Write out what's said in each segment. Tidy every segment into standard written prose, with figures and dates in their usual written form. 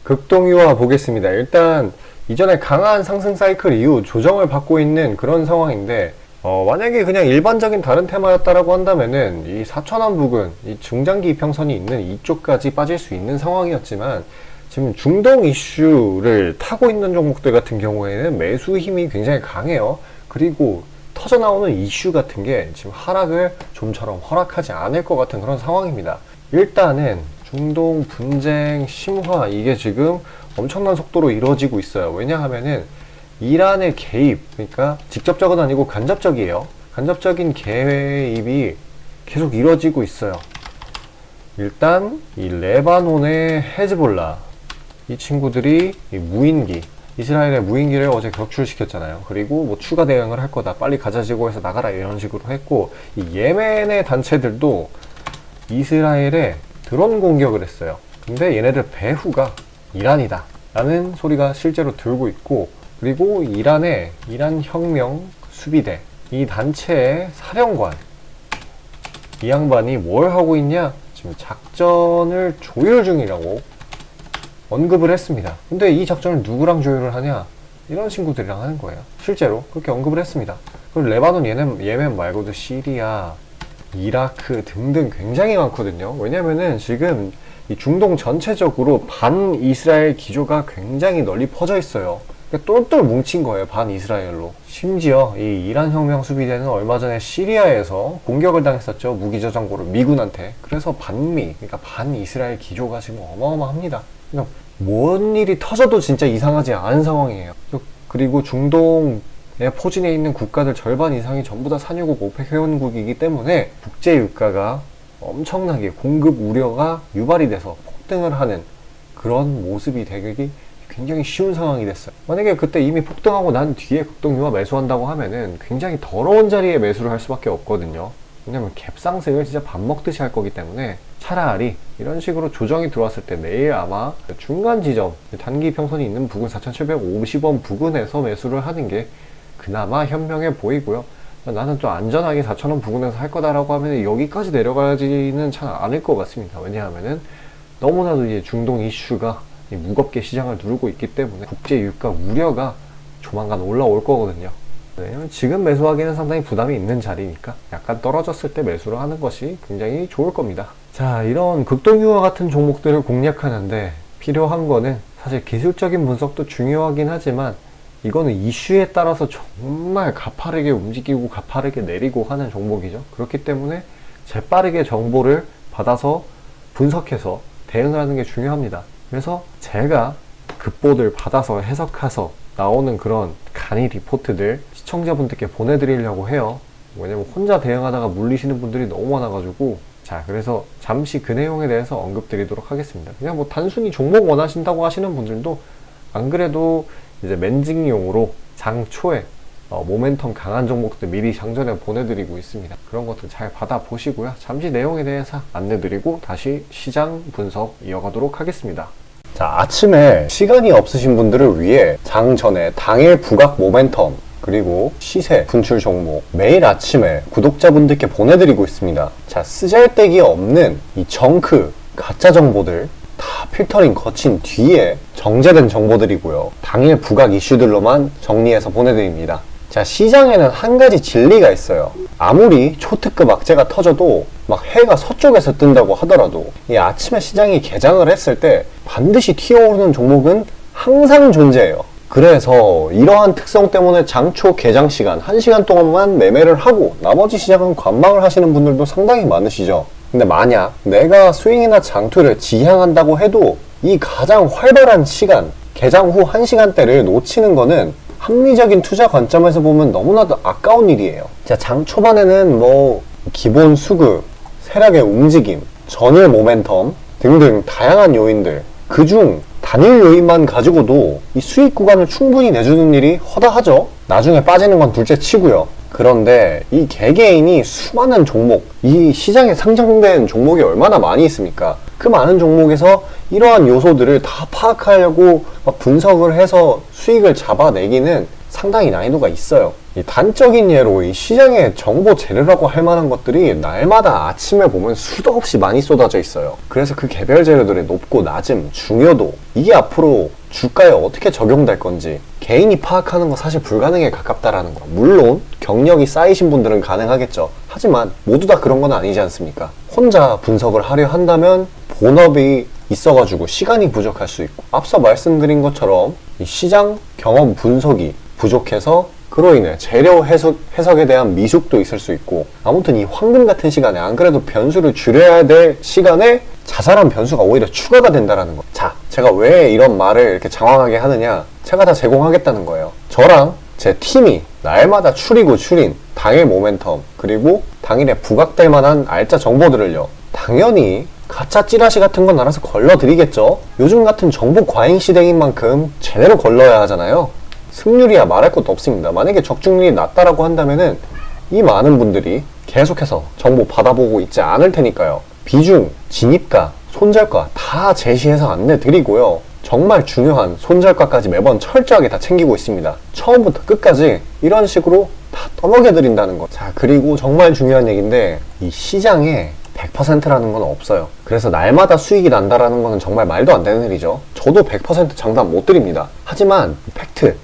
극동유화 보겠습니다. 일단 이전에 강한 상승 사이클 이후 조정을 받고 있는 그런 상황인데 만약에 그냥 일반적인 다른 테마였다라고 한다면은 이 4,000원 부근, 이 중장기 이평선이 있는 이쪽까지 빠질 수 있는 상황이었지만 지금 중동 이슈를 타고 있는 종목들 같은 경우에는 매수 힘이 굉장히 강해요. 그리고 터져나오는 이슈 같은 게 지금 하락을 좀처럼 허락하지 않을 것 같은 그런 상황입니다. 일단은 중동 분쟁 심화, 이게 지금 엄청난 속도로 이루어지고 있어요. 왜냐하면은 이란의 개입, 그러니까 직접적은 아니고 간접적이에요. 간접적인 개입이 계속 이루어지고 있어요. 일단 이 레바논의 헤즈볼라, 이 친구들이 이 무인기, 이스라엘의 무인기를 어제 격출시켰잖아요. 그리고 뭐 추가 대응을 할 거다, 빨리 가자지고 해서 나가라, 이런 식으로 했고, 이 예멘의 단체들도 이스라엘에 드론 공격을 했어요. 근데 얘네들 배후가 이란이다 라는 소리가 실제로 들고 있고, 그리고 이란의 이란 혁명 수비대, 이 단체의 사령관, 이 양반이 뭘 하고 있냐, 지금 작전을 조율 중이라고 언급을 했습니다. 근데 이 작전을 누구랑 조율을 하냐, 이런 친구들이랑 하는 거예요. 실제로 그렇게 언급을 했습니다. 그리고 레바논, 예멘 말고도 시리아, 이라크 등등 굉장히 많거든요. 왜냐면은 지금 이 중동 전체적으로 반 이스라엘 기조가 굉장히 널리 퍼져 있어요. 그러니까 똘똘 뭉친 거예요, 반 이스라엘로. 심지어 이 이란 혁명 수비대는 얼마 전에 시리아에서 공격을 당했었죠, 무기 저장고를 미군한테. 그래서 반미, 그러니까 반 이스라엘 기조가 지금 어마어마합니다. 그러니까 뭔 일이 터져도 진짜 이상하지 않은 상황이에요. 그리고 중동 포진해 있는 국가들 절반 이상이 전부 다 산유국 오펙 회원국이기 때문에 국제 유가가 엄청나게 공급 우려가 유발이 돼서 폭등을 하는 그런 모습이 되기 굉장히 쉬운 상황이 됐어요. 만약에 그때 이미 폭등하고 난 뒤에 극동유화 매수한다고 하면은 굉장히 더러운 자리에 매수를 할 수밖에 없거든요. 왜냐면 갭상승을 진짜 밥 먹듯이 할 거기 때문에 차라리 이런 식으로 조정이 들어왔을 때 내일 아마 중간 지점, 단기 평선이 있는 부근 4,750원 부근에서 매수를 하는 게 그나마 현명해 보이고요. 나는 좀 안전하게 4,000원 부근에서 할 거다라고 하면 여기까지 내려가지는 잘 않을 것 같습니다. 왜냐하면은 너무나도 이제 중동 이슈가 무겁게 시장을 누르고 있기 때문에 국제 유가 우려가 조만간 올라올 거거든요. 왜냐면 지금 매수하기는 상당히 부담이 있는 자리니까 약간 떨어졌을 때 매수를 하는 것이 굉장히 좋을 겁니다. 자, 이런 극동유화 같은 종목들을 공략하는데 필요한 거는 사실 기술적인 분석도 중요하긴 하지만 이거는 이슈에 따라서 정말 가파르게 움직이고 가파르게 내리고 하는 종목이죠. 그렇기 때문에 재빠르게 정보를 받아서 분석해서 대응을 하는 게 중요합니다. 그래서 제가 급보들 받아서 해석해서 나오는 그런 간이 리포트들 시청자분들께 보내드리려고 해요. 왜냐면 혼자 대응하다가 물리시는 분들이 너무 많아가지고. 자, 그래서 잠시 그 내용에 대해서 언급드리도록 하겠습니다. 그냥 뭐 단순히 종목 원하신다고 하시는 분들도 안 그래도 이제 멘징용으로 장 초에 모멘텀 강한 종목들 미리 장전에 보내드리고 있습니다. 그런 것들 잘 받아보시고요. 잠시 내용에 대해서 안내드리고 다시 시장 분석 이어가도록 하겠습니다. 자, 아침에 시간이 없으신 분들을 위해 장 전에 당일 부각 모멘텀 그리고 시세 분출 종목 매일 아침에 구독자분들께 보내드리고 있습니다. 자, 쓰잘데기 없는 이 정크 가짜 정보들 다 필터링 거친 뒤에 정제된 정보들이고요. 당일 부각 이슈들로만 정리해서 보내드립니다. 자, 시장에는 한 가지 진리가 있어요. 아무리 초특급 악재가 터져도 막 해가 서쪽에서 뜬다고 하더라도 이 아침에 시장이 개장을 했을 때 반드시 튀어오르는 종목은 항상 존재해요. 그래서 이러한 특성 때문에 장초 개장 시간 1시간 동안만 매매를 하고 나머지 시장은 관망을 하시는 분들도 상당히 많으시죠. 근데 만약 내가 스윙이나 장투를 지향한다고 해도 이 가장 활발한 시간, 개장 후 1시간대를 놓치는 거는 합리적인 투자 관점에서 보면 너무나도 아까운 일이에요. 자, 장 초반에는 뭐 기본 수급, 세력의 움직임, 전일 모멘텀 등등 다양한 요인들, 그중 단일 요인만 가지고도 이 수익 구간을 충분히 내주는 일이 허다하죠. 나중에 빠지는 건 둘째 치고요. 그런데 이 개개인이 수많은 종목, 이 시장에 상장된 종목이 얼마나 많이 있습니까? 그 많은 종목에서 이러한 요소들을 다 파악하려고 막 분석을 해서 수익을 잡아내기는 상당히 난이도가 있어요. 이 단적인 예로 이 시장의 정보 재료라고 할 만한 것들이 날마다 아침에 보면 수도 없이 많이 쏟아져 있어요. 그래서 그 개별 재료들의 높고 낮음, 중요도, 이게 앞으로 주가에 어떻게 적용될 건지 개인이 파악하는 거 사실 불가능에 가깝다라는 거. 물론 경력이 쌓이신 분들은 가능하겠죠. 하지만 모두 다 그런 건 아니지 않습니까? 혼자 분석을 하려 한다면 본업이 있어가지고 시간이 부족할 수 있고, 앞서 말씀드린 것처럼 이 시장 경험 분석이 부족해서 그로 인해 재료 해석에 대한 미숙도 있을 수 있고, 아무튼 이 황금 같은 시간에 안 그래도 변수를 줄여야 될 시간에 자잘한 변수가 오히려 추가가 된다는 거. 자, 제가 왜 이런 말을 이렇게 장황하게 하느냐, 제가 다 제공하겠다는 거예요. 저랑 제 팀이 날마다 추리고 추린 당일 모멘텀, 그리고 당일에 부각될 만한 알짜 정보들을요, 당연히 가짜 찌라시 같은 건 알아서 걸러드리겠죠. 요즘 같은 정보 과잉 시대인 만큼 제대로 걸러야 하잖아요. 승률이야 말할 것도 없습니다. 만약에 적중률이 낮다라고 한다면은 이 많은 분들이 계속해서 정보 받아보고 있지 않을 테니까요. 비중, 진입가, 손절가 다 제시해서 안내드리고요. 정말 중요한 손절가까지 매번 철저하게 다 챙기고 있습니다. 처음부터 끝까지 이런 식으로 다 떠먹여드린다는 거. 자, 그리고 정말 중요한 얘기인데, 이 시장에 100%라는 건 없어요. 그래서 날마다 수익이 난다라는 거는 정말 말도 안 되는 일이죠. 저도 100% 장담 못 드립니다. 하지만 팩트를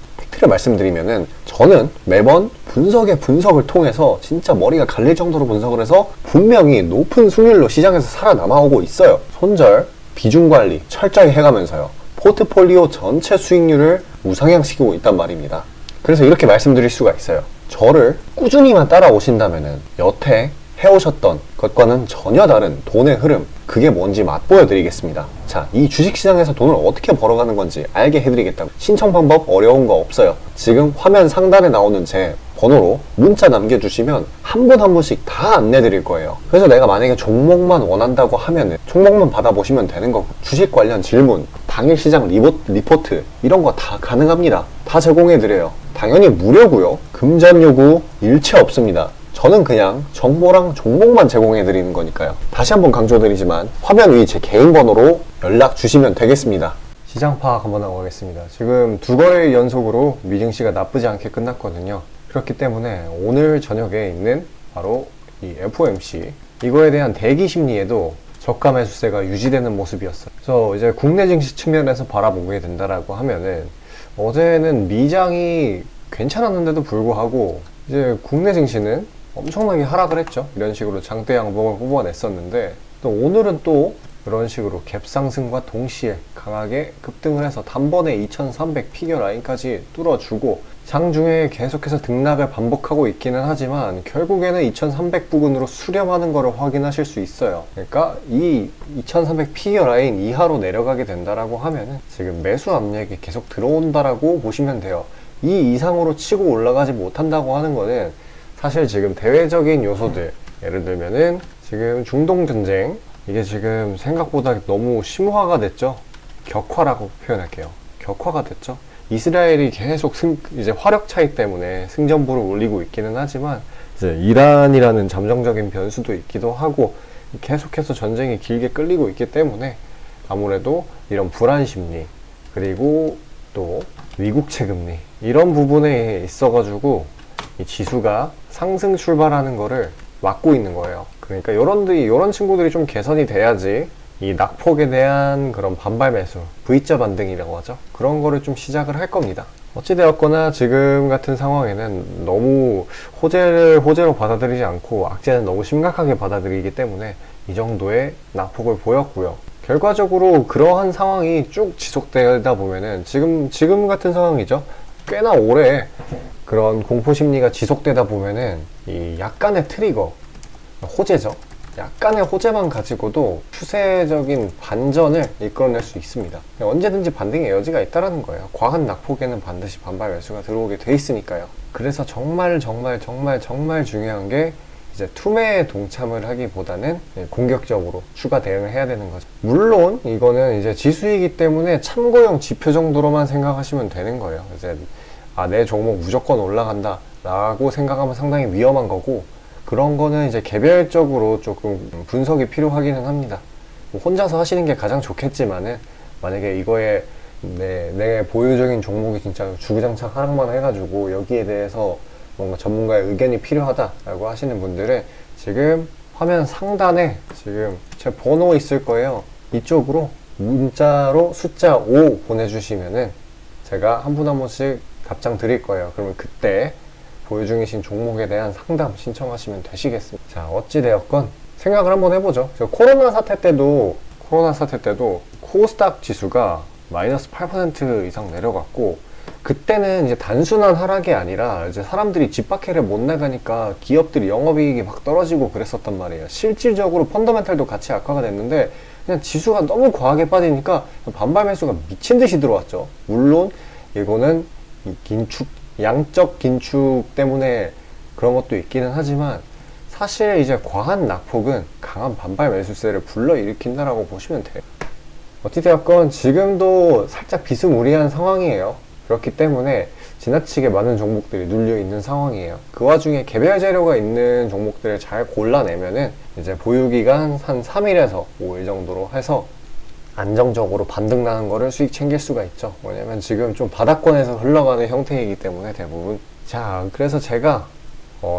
말씀드리면은, 저는 매번 분석을 통해서 진짜 머리가 갈릴 정도로 분석을 해서 분명히 높은 수익률로 시장에서 살아남아오고 있어요. 손절, 비중 관리 철저히 해가면서요, 포트폴리오 전체 수익률을 우상향시키고 있단 말입니다. 그래서 이렇게 말씀드릴 수가 있어요. 저를 꾸준히만 따라오신다면은 여태 해오셨던 것과는 전혀 다른 돈의 흐름, 그게 뭔지 맛보여 드리겠습니다. 자, 이 주식시장에서 돈을 어떻게 벌어가는 건지 알게 해드리겠다고. 신청 방법 어려운 거 없어요. 지금 화면 상단에 나오는 제 번호로 문자 남겨주시면 한 분 한 분씩 다 안내드릴 거예요. 그래서 내가 만약에 종목만 원한다고 하면은 종목만 받아보시면 되는 거고, 주식 관련 질문, 당일 시장 리포트 이런 거 다 가능합니다. 다 제공해드려요. 당연히 무료고요. 금전 요구 일체 없습니다. 저는 그냥 정보랑 종목만 제공해드리는 거니까요. 다시 한번 강조드리지만 화면 위 제 개인 번호로 연락 주시면 되겠습니다. 시장 파악 한번 하고 가겠습니다. 지금 두 거래 연속으로 미증시가 나쁘지 않게 끝났거든요. 그렇기 때문에 오늘 저녁에 있는 바로 이 FOMC, 이거에 대한 대기 심리에도 저가 매수세가 유지되는 모습이었어요. 그래서 이제 국내 증시 측면에서 바라보게 된다라고 하면은, 어제는 미장이 괜찮았는데도 불구하고 이제 국내 증시는 엄청나게 하락을 했죠. 이런 식으로 장대 양봉을 뽑아냈었는데, 또 오늘은 또 이런 식으로 갭 상승과 동시에 강하게 급등을 해서 단번에 2300 피겨 라인까지 뚫어주고, 장중에 계속해서 등락을 반복하고 있기는 하지만 결국에는 2300 부근으로 수렴하는 것을 확인하실 수 있어요. 그러니까 이 2300 피겨 라인 이하로 내려가게 된다라고 하면은 지금 매수 압력이 계속 들어온다라고 보시면 돼요. 이 이상으로 치고 올라가지 못한다고 하는 거는 사실 지금 대외적인 요소들, 예를 들면은 지금 중동 전쟁, 이게 지금 생각보다 너무 심화가 됐죠. 격화라고 표현할게요. 격화가 됐죠. 이스라엘이 계속 이제 화력 차이 때문에 승전보를 올리고 있기는 하지만, 이제 이란이라는 잠정적인 변수도 있기도 하고, 계속해서 전쟁이 길게 끌리고 있기 때문에 아무래도 이런 불안 심리, 그리고 또 미국채 금리, 이런 부분에 있어가지고 이 지수가 상승 출발하는 거를 막고 있는 거예요. 그러니까 이런 친구들이 좀 개선이 돼야지 이 낙폭에 대한 그런 반발 매수, V자 반등이라고 하죠. 그런 거를 좀 시작을 할 겁니다. 어찌되었거나 지금 같은 상황에는 너무 호재로 받아들이지 않고 악재는 너무 심각하게 받아들이기 때문에 이 정도의 낙폭을 보였고요. 결과적으로 그러한 상황이 쭉 지속되다 보면은 지금 같은 상황이죠. 꽤나 오래 그런 공포 심리가 지속되다 보면은 이 약간의 트리거, 호재죠. 약간의 호재만 가지고도 추세적인 반전을 이끌어낼 수 있습니다. 언제든지 반등의 여지가 있다는 거예요. 과한 낙폭에는 반드시 반발 매수가 들어오게 돼 있으니까요. 그래서 정말 중요한 게 이제 투매에 동참을 하기보다는 공격적으로 추가 대응을 해야 되는 거죠. 물론 이거는 이제 지수이기 때문에 참고용 지표 정도로만 생각하시면 되는 거예요. 이제 내 종목 무조건 올라간다 라고 생각하면 상당히 위험한 거고, 그런 거는 이제 개별적으로 조금 분석이 필요하기는 합니다. 뭐 혼자서 하시는 게 가장 좋겠지만은, 만약에 이거에 내 보유적인 종목이 진짜 주구장창 하락만 해가지고 여기에 대해서 뭔가 전문가의 의견이 필요하다라고 하시는 분들은 지금 화면 상단에 지금 제 번호 있을 거예요. 이쪽으로 문자로 숫자 5 보내주시면은 제가 한 분 한 분씩 답장 드릴 거예요. 그러면 그때 보유 중이신 종목에 대한 상담 신청하시면 되시겠습니다. 자, 어찌되었건 생각을 한번 해보죠. 코로나 사태 때도 코스닥 지수가 마이너스 8% 이상 내려갔고, 그때는 이제 단순한 하락이 아니라 이제 사람들이 집 밖에를 못 나가니까 기업들이 영업이익이 막 떨어지고 그랬었단 말이에요. 실질적으로 펀더멘탈도 같이 악화가 됐는데 그냥 지수가 너무 과하게 빠지니까 반발 매수가 미친 듯이 들어왔죠. 물론 이거는 이 양적 긴축 때문에 그런 것도 있기는 하지만 사실 이제 과한 낙폭은 강한 반발 매수세를 불러일으킨다라고 보시면 돼요. 어찌되었건 지금도 살짝 비스무리한 상황이에요. 그렇기 때문에 지나치게 많은 종목들이 눌려 있는 상황이에요. 그 와중에 개별 재료가 있는 종목들을 잘 골라내면은 이제 보유기간 한 3일에서 5일 정도로 해서 안정적으로 반등 나는 거를 수익 챙길 수가 있죠. 왜냐면 지금 좀 바닥권에서 흘러가는 형태이기 때문에 대부분. 자, 그래서 제가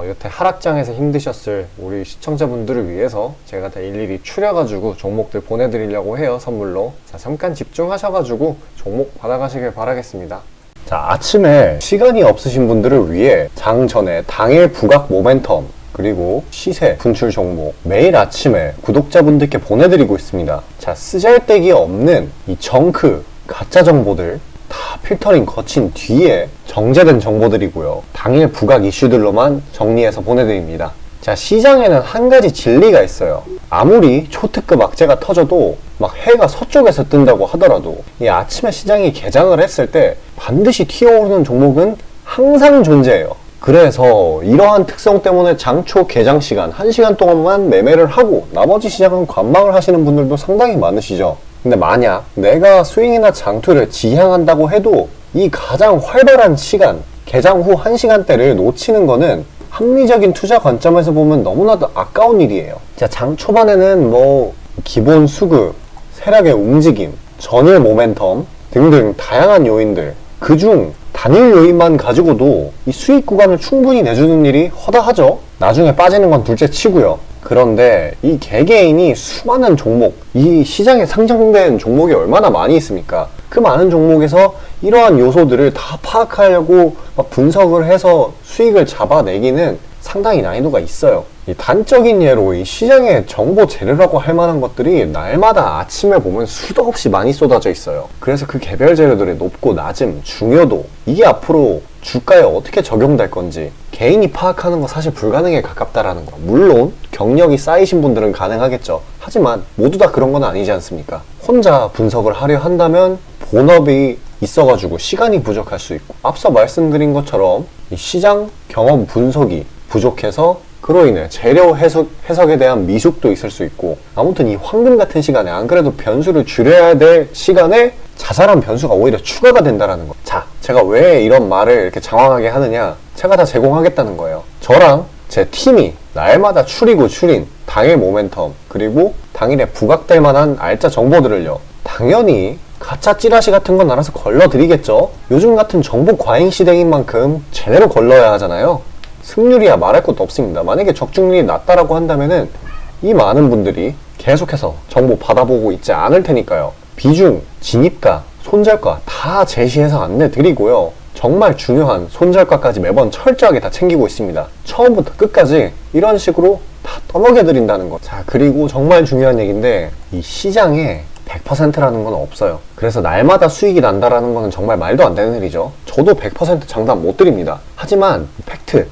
여태 하락장에서 힘드셨을 우리 시청자분들을 위해서 제가 다 일일이 추려가지고 종목들 보내드리려고 해요, 선물로. 자, 잠깐 집중하셔가지고 종목 받아가시길 바라겠습니다. 자, 아침에 시간이 없으신 분들을 위해 장 전에 당일 부각 모멘텀 그리고 시세 분출 종목 매일 아침에 구독자분들께 보내드리고 있습니다. 자, 쓰잘데기 없는 이 정크 가짜 정보들 다 필터링 거친 뒤에 정제된 정보들이고요. 당일 부각 이슈들로만 정리해서 보내드립니다. 자, 시장에는 한 가지 진리가 있어요. 아무리 초특급 악재가 터져도 막 해가 서쪽에서 뜬다고 하더라도 이 아침에 시장이 개장을 했을 때 반드시 튀어오르는 종목은 항상 존재해요. 그래서 이러한 특성 때문에 장초 개장 시간 1시간 동안만 매매를 하고 나머지 시장은 관망을 하시는 분들도 상당히 많으시죠. 근데 만약 내가 스윙이나 장투를 지향한다고 해도 이 가장 활발한 시간, 개장 후 1시간대를 놓치는 거는 합리적인 투자 관점에서 보면 너무나도 아까운 일이에요. 자, 장 초반에는 뭐 기본 수급, 세력의 움직임, 전일 모멘텀 등등 다양한 요인들, 그중 단일 요인만 가지고도 이 수익 구간을 충분히 내주는 일이 허다하죠. 나중에 빠지는 건 둘째 치고요. 그런데 이 개개인이 수많은 종목, 이 시장에 상장된 종목이 얼마나 많이 있습니까? 그 많은 종목에서 이러한 요소들을 다 파악하려고 분석을 해서 수익을 잡아내기는 상당히 난이도가 있어요. 이 단적인 예로 이 시장의 정보 재료라고 할 만한 것들이 날마다 아침에 보면 수도 없이 많이 쏟아져 있어요. 그래서 그 개별 재료들의 높고 낮음, 중요도, 이게 앞으로 주가에 어떻게 적용될 건지 개인이 파악하는 거 사실 불가능에 가깝다라는 거. 물론 경력이 쌓이신 분들은 가능하겠죠. 하지만 모두 다 그런 건 아니지 않습니까? 혼자 분석을 하려 한다면 본업이 있어가지고 시간이 부족할 수 있고, 앞서 말씀드린 것처럼 이 시장 경험 분석이 부족해서 그로 인해 재료 해석에 대한 미숙도 있을 수 있고, 아무튼 이 황금 같은 시간에 안 그래도 변수를 줄여야 될 시간에 자잘한 변수가 오히려 추가가 된다는 거. 자, 제가 왜 이런 말을 이렇게 장황하게 하느냐, 제가 다 제공하겠다는 거예요. 저랑 제 팀이 날마다 추리고 추린 당일 모멘텀 그리고 당일에 부각될 만한 알짜 정보들을요, 당연히 가짜 찌라시 같은 건 알아서 걸러드리겠죠. 요즘 같은 정보 과잉 시대인 만큼 제대로 걸러야 하잖아요. 승률이야 말할 것도 없습니다. 만약에 적중률이 낮다라고 한다면은 이 많은 분들이 계속해서 정보 받아보고 있지 않을 테니까요. 비중, 진입가, 손절가 다 제시해서 안내 드리고요. 정말 중요한 손절가까지 매번 철저하게 다 챙기고 있습니다. 처음부터 끝까지 이런 식으로 다 떠먹여 드린다는 거. 자, 그리고 정말 중요한 얘기인데, 이 시장에 100%라는 건 없어요. 그래서 날마다 수익이 난다라는 거는 정말 말도 안 되는 일이죠. 저도 100% 장담 못 드립니다. 하지만 팩트를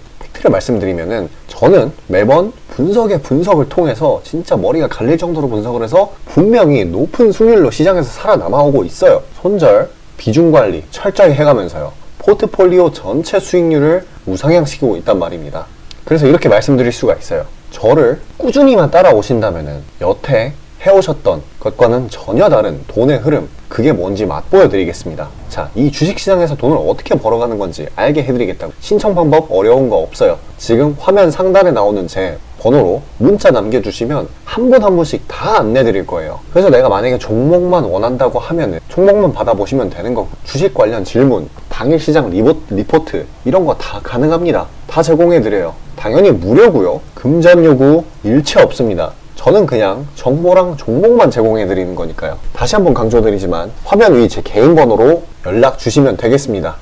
말씀드리면은 저는 매번 분석을 통해서 진짜 머리가 갈릴 정도로 분석을 해서 분명히 높은 수익률로 시장에서 살아남아오고 있어요. 손절, 비중 관리 철저히 해가면서요. 포트폴리오 전체 수익률을 우상향시키고 있단 말입니다. 그래서 이렇게 말씀드릴 수가 있어요. 저를 꾸준히만 따라오신다면은 여태 해오셨던 것과는 전혀 다른 돈의 흐름, 그게 뭔지 맛보여 드리겠습니다. 자, 이 주식시장에서 돈을 어떻게 벌어가는 건지 알게 해드리겠다고. 신청 방법 어려운 거 없어요. 지금 화면 상단에 나오는 제 번호로 문자 남겨주시면 한 분 한 분씩 다 안내드릴 거예요. 그래서 내가 만약에 종목만 원한다고 하면은 종목만 받아보시면 되는 거고, 주식 관련 질문, 당일 시장 리포트 이런 거 다 가능합니다. 다 제공해드려요. 당연히 무료고요. 금전 요구 일체 없습니다. 저는 그냥 정보랑 종목만 제공해드리는 거니까요. 다시 한번 강조드리지만 화면 위 제 개인 번호로 연락 주시면 되겠습니다.